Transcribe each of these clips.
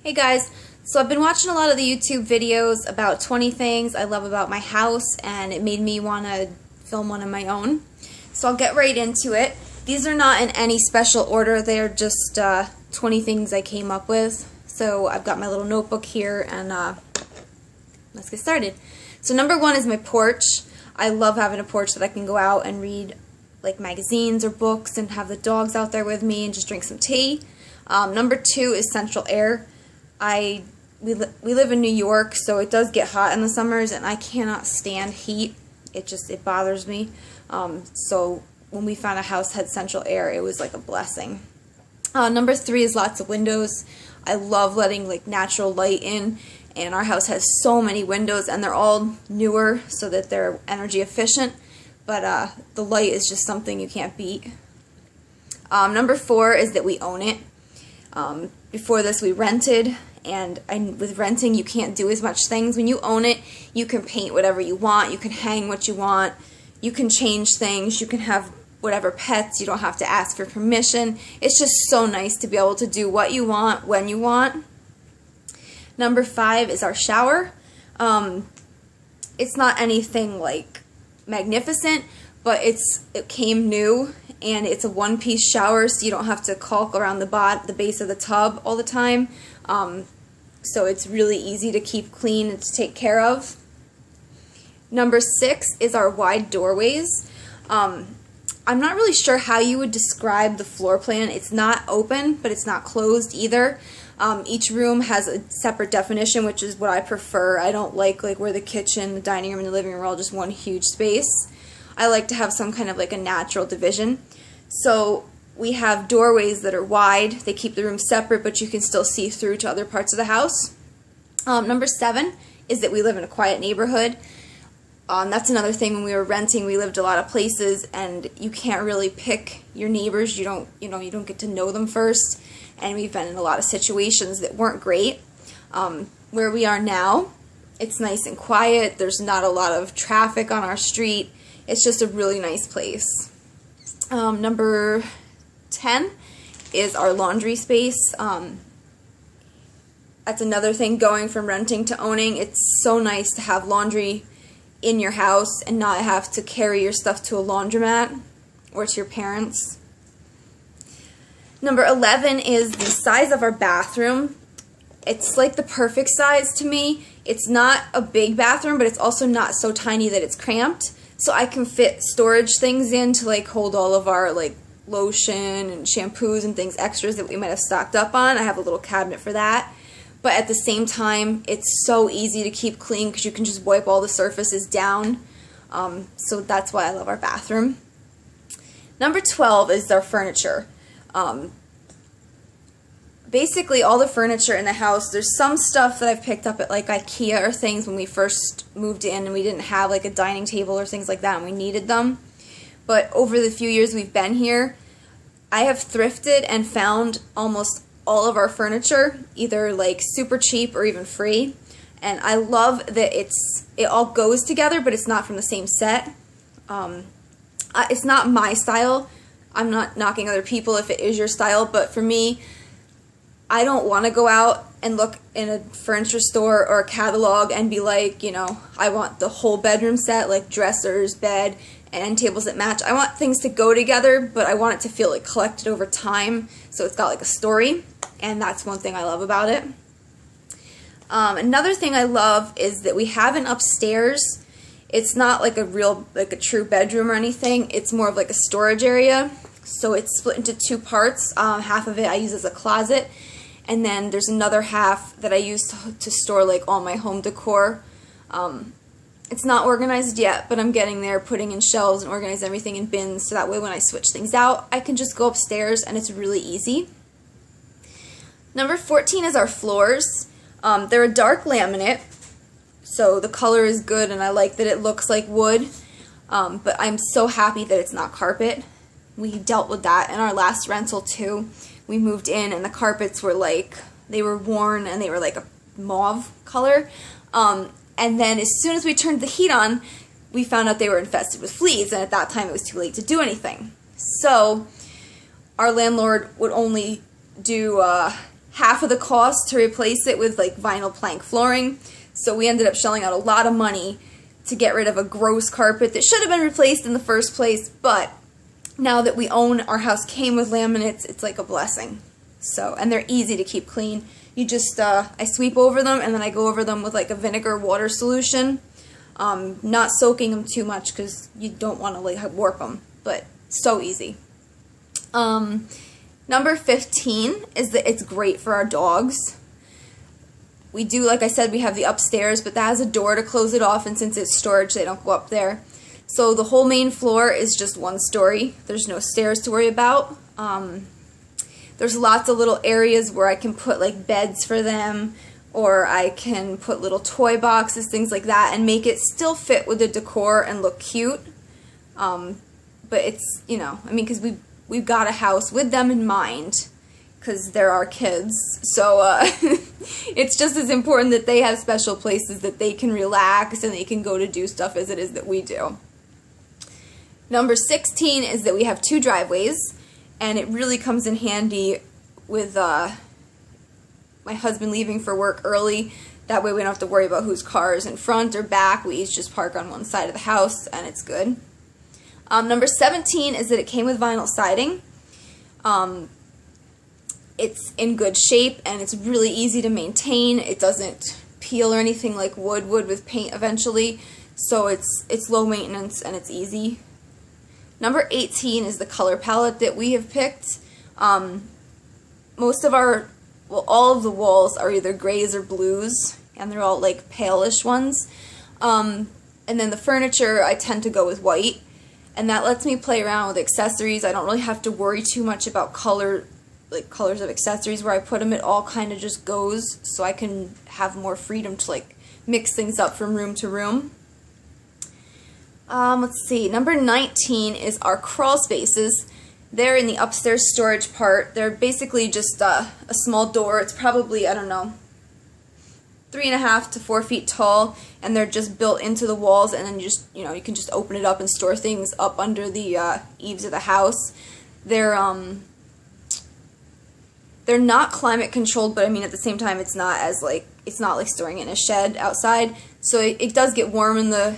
Hey guys, so I've been watching a lot of the YouTube videos about 20 things I love about my house, and it made me want to film one of my own. So I'll get right into it. These are not in any special order, they're just 20 things I came up with. So I've got my little notebook here, and let's get started. So number one is my porch. I love having a porch that I can go out and read like magazines or books and have the dogs out there with me and just drink some tea. Number two is central air. We live in New York, so it does get hot in the summers, and I cannot stand heat. It bothers me. So when we found a house that had central air, it was like a blessing. Number three is lots of windows. I love letting like natural light in, and our house has so many windows, and they're all newer so that they're energy efficient. But the light is just something you can't beat. Number four is that we own it. Before this, we rented. And with renting, you can't do as much things. When you own it, you can paint whatever you want, you can hang what you want, you can change things, you can have whatever pets, you don't have to ask for permission. It's just so nice to be able to do what you want, when you want. Number five is our shower. It's not anything like magnificent, but it came new, and it's a one-piece shower, so you don't have to caulk around the base of the tub all the time. So it's really easy to keep clean and to take care of. Number six is our wide doorways. I'm not really sure how you would describe the floor plan. It's not open, but it's not closed either. Each room has a separate definition, which is what I prefer. I don't like where the kitchen, the dining room, and the living room are all just one huge space. I like to have some kind of like a natural division. So we have doorways that are wide. They keep the room separate, but you can still see through to other parts of the house. Number seven is that we live in a quiet neighborhood. That's another thing. When we were renting, we lived a lot of places, and you can't really pick your neighbors. You don't get to know them first. And we've been in a lot of situations that weren't great. Where we are now, it's nice and quiet. There's not a lot of traffic on our street. It's just a really nice place. Number 10 is our laundry space. That's another thing, going from renting to owning. It's so nice to have laundry in your house and not have to carry your stuff to a laundromat or to your parents. Number 11 is the size of our bathroom. It's like the perfect size to me. It's not a big bathroom, but it's also not so tiny that it's cramped. So I can fit storage things in to like hold all of our like lotion and shampoos and things extras that we might have stocked up on. I have a little cabinet for that. But at the same time, it's so easy to keep clean because you can just wipe all the surfaces down. So that's why I love our bathroom. Number 12 is our furniture. Basically all the furniture in the house, there's some stuff that I've picked up at like IKEA or things when we first moved in and we didn't have like a dining table or things like that and we needed them. But over the few years we've been here, I have thrifted and found almost all of our furniture, either like super cheap or even free. And I love that it all goes together, but it's not from the same set. It's not my style. I'm not knocking other people if it is your style, but for me, I don't want to go out and look in a furniture store or a catalog and be like, I want the whole bedroom set, like dressers, bed, and end tables that match. I want things to go together, but I want it to feel like collected over time, so it's got like a story, and that's one thing I love about it. Another thing I love is that we have an upstairs. It's not like a true bedroom or anything. It's more of like a storage area. So it's split into two parts. Half of it I use as a closet, and then there's another half that I use to store like all my home decor. It's not organized yet, but I'm getting there, putting in shelves and organize everything in bins, so that way when I switch things out, I can just go upstairs and it's really easy. Number 14 is our floors. They're a dark laminate, so the color is good and I like that it looks like wood, but I'm so happy that it's not carpet. We dealt with that in our last rental too. We moved in and the carpets were like, they were worn and they were like a mauve color. And then as soon as we turned the heat on, we found out they were infested with fleas, and at that time it was too late to do anything. So our landlord would only do half of the cost to replace it with like vinyl plank flooring. So we ended up shelling out a lot of money to get rid of a gross carpet that should have been replaced in the first place, but now that we own our house came with laminates, it's like a blessing. So, and they're easy to keep clean. You just, I sweep over them and then I go over them with like a vinegar water solution. Not soaking them too much because you don't want to like warp them, but so easy. Number 15 is that it's great for our dogs. We do, like I said, we have the upstairs, but that has a door to close it off, and since it's storage, they don't go up there. So the whole main floor is just one story. There's no stairs to worry about. There's lots of little areas where I can put like beds for them, or I can put little toy boxes, things like that, and make it still fit with the decor and look cute. But it's, you know, I mean, because we've got a house with them in mind, because they're our kids. So it's just as important that they have special places that they can relax and they can go to do stuff as it is that we do. Number 16 is that we have 2 driveways, and it really comes in handy with my husband leaving for work early. That way we don't have to worry about whose car is in front or back. We each just park on one side of the house, and it's good. Number 17 is that it came with vinyl siding. It's in good shape, and it's really easy to maintain. It doesn't peel or anything like wood would with paint eventually, so it's low maintenance and it's easy. Number 18 is the color palette that we have picked. Most of all of the walls are either grays or blues, and they're all like palish ones. And then the furniture, I tend to go with white, and that lets me play around with accessories. I don't really have to worry too much about colors of accessories where I put them. It all kind of just goes, so I can have more freedom to like mix things up from room to room. Let's see, number 19 is our crawl spaces. They're in the upstairs storage part. They're basically just a small door. It's probably, I don't know, 3.5 to 4 feet tall, and they're just built into the walls, and then you can just open it up and store things up under the eaves of the house. They're not climate controlled, but I mean at the same time it's not like storing it in a shed outside. So it does get warm in the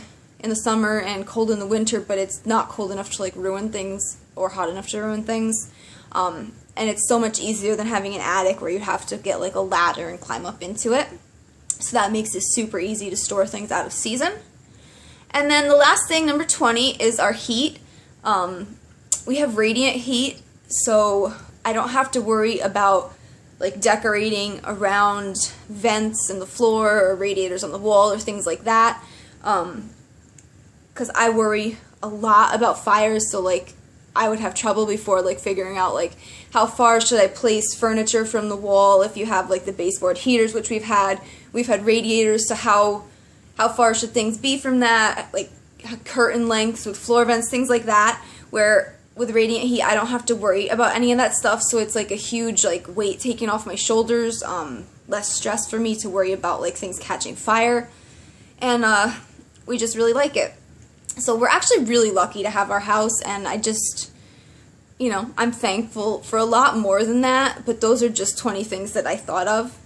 summer and cold in the winter, but it's not cold enough to like ruin things or hot enough to ruin things. And it's so much easier than having an attic where you have to get like a ladder and climb up into it. So that makes it super easy to store things out of season. And then the last thing, number 20, is our heat. We have radiant heat, so I don't have to worry about like decorating around vents in the floor or radiators on the wall or things like that. Because I worry a lot about fires, so like I would have trouble before like figuring out like how far should I place furniture from the wall if you have like the baseboard heaters, which we've had radiators, so how far should things be from that, like curtain lengths with floor vents, things like that, where with radiant heat I don't have to worry about any of that stuff, so it's like a huge like weight taken off my shoulders, less stress for me to worry about like things catching fire, and we just really like it. So we're actually really lucky to have our house, and I just, I'm thankful for a lot more than that, but those are just 20 things that I thought of.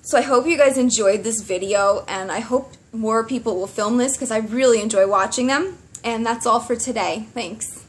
So I hope you guys enjoyed this video, and I hope more people will film this because I really enjoy watching them. And that's all for today. Thanks.